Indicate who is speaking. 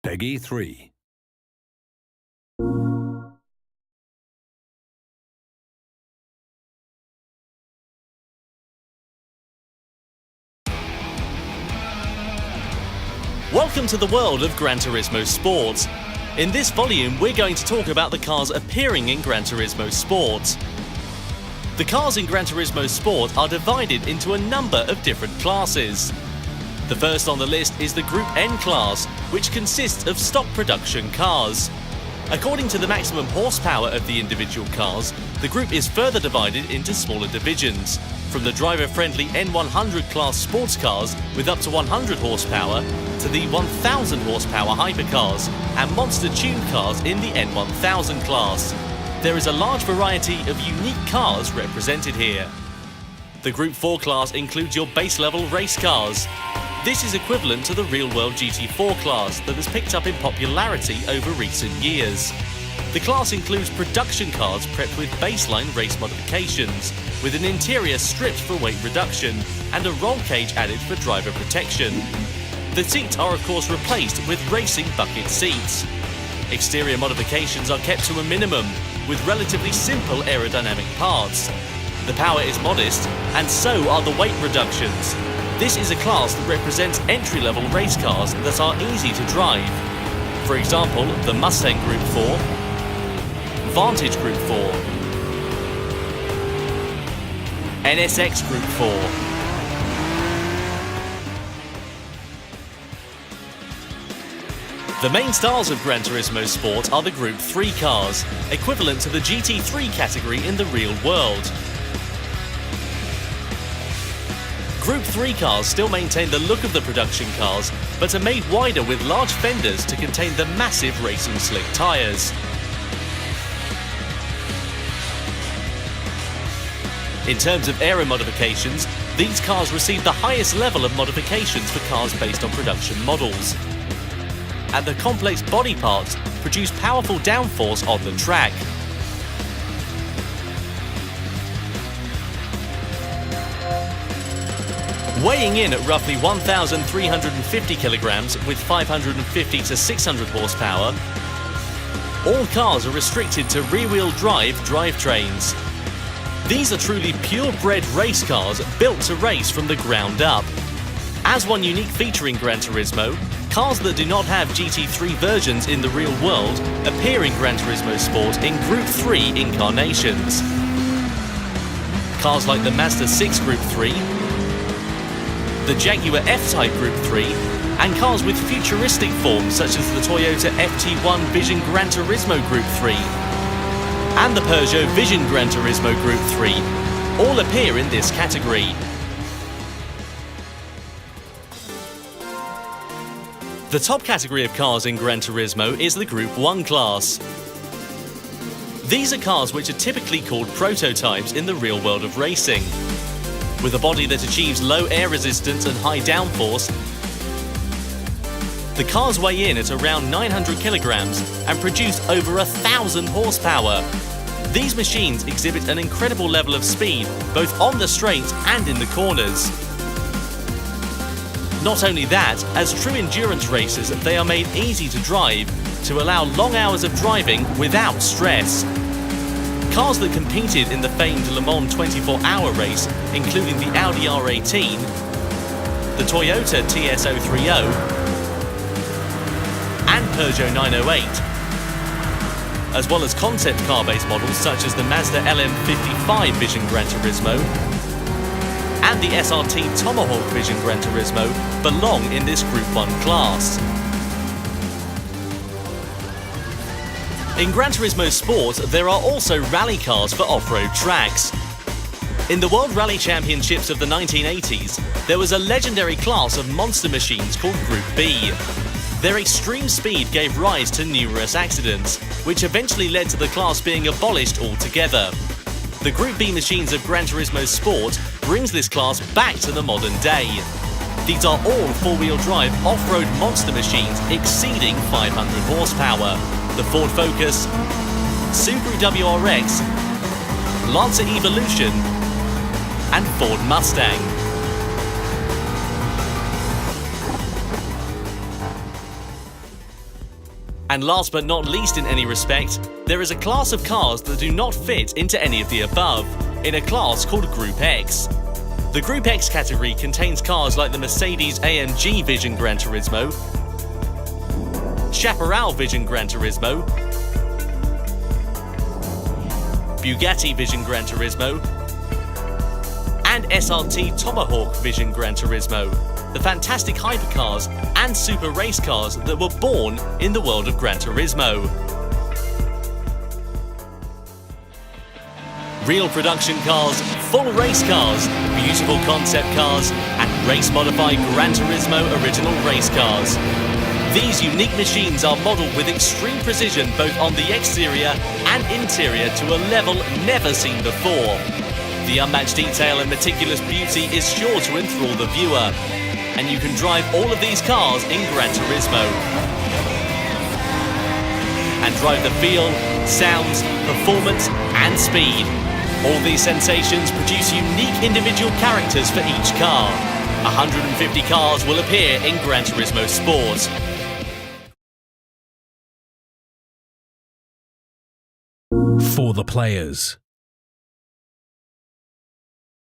Speaker 1: Peggy 3.
Speaker 2: Welcome to the world of Gran Turismo Sport. In this volume, we're going to talk about the cars appearing in Gran Turismo Sport. The cars in Gran Turismo Sport are divided into a number of different classes. The first on the list is the Group N class, which consists of stock production cars. According to the maximum horsepower of the individual cars, the group is further divided into smaller divisions, from the driver-friendly N100 class sports cars with up to 100 horsepower to the 1000 horsepower hypercars and monster-tuned cars in the N1000 class. There is a large variety of unique cars represented here. The Group 4 class includes your base-level race cars. This is equivalent to the real-world GT4 class that has picked up in popularity over recent years. The class includes production cars prepped with baseline race modifications, with an interior stripped for weight reduction and a roll cage added for driver protection. The seats are of course replaced with racing bucket seats. Exterior modifications are kept to a minimum, with relatively simple aerodynamic parts. The power is modest, and so are the weight reductions. This is a class that represents entry-level race cars that are easy to drive. For example, the Mustang Group 4, Vantage Group 4, NSX Group 4, The main stars of Gran Turismo Sport are the Group 3 cars, equivalent to the GT3 category in the real world. Group 3 cars still maintain the look of the production cars, but are made wider with large fenders to contain the massive racing slick tyres. In terms of aero modifications, these cars receive the highest level of modifications for cars based on production models. And the complex body parts produce powerful downforce on the track. Weighing in at roughly 1,350 kilograms with 550 to 600 horsepower, all cars are restricted to rear-wheel drive drivetrains. These are truly purebred race cars built to race from the ground up. As one unique feature in Gran Turismo, cars that do not have GT3 versions in the real world appear in Gran Turismo Sport in Group 3 incarnations. Cars like the Mazda 6 Group 3, the Jaguar F-Type Group 3, and cars with futuristic forms such as the Toyota FT1 Vision Gran Turismo Group 3 and the Peugeot Vision Gran Turismo Group 3 all appear in this category. The top category of cars in Gran Turismo is the Group 1 class. These are cars which are typically called prototypes in the real world of racing. With a body that achieves low air resistance and high downforce, the cars weigh in at around 900 kilograms and produce over 1,000 horsepower. These machines exhibit an incredible level of speed both on the straights and in the corners. Not only that, as true endurance races, they are made easy to drive to allow long hours of driving without stress. Cars that competed in the famed Le Mans 24-hour race, including the Audi R18, the Toyota TS030, and Peugeot 908, as well as concept car-based models such as the Mazda LM55 Vision Gran Turismo and the SRT Tomahawk Vision Gran Turismo belong in this Group 1 class. In Gran Turismo Sport, there are also rally cars for off-road tracks. In the World Rally Championships of the 1980s, there was a legendary class of monster machines called Group B. Their extreme speed gave rise to numerous accidents, which eventually led to the class being abolished altogether. The Group B machines of Gran Turismo Sport brings this class back to the modern day. These are all four-wheel drive off-road monster machines exceeding 500 horsepower. The Ford Focus, Subaru WRX, Lancer Evolution, and Ford Mustang. And last but not least in any respect, there is a class of cars that do not fit into any of the above, in a class called Group X. The Group X category contains cars like the Mercedes-AMG Vision Gran Turismo, Chaparral Vision Gran Turismo, Bugatti Vision Gran Turismo, and SRT Tomahawk Vision Gran Turismo, the fantastic hypercars and super race cars that were born in the world of Gran Turismo. Real production cars, full race cars, beautiful concept cars, and race-modified Gran Turismo original race cars. These unique machines are modelled with extreme precision both on the exterior and interior to a level never seen before. The unmatched detail and meticulous beauty is sure to enthrall the viewer, and you can drive all of these cars in Gran Turismo and drive the feel, sounds, performance and speed. All these sensations produce unique individual characters for each car. 150 cars will appear in Gran Turismo Sport.
Speaker 1: For the players.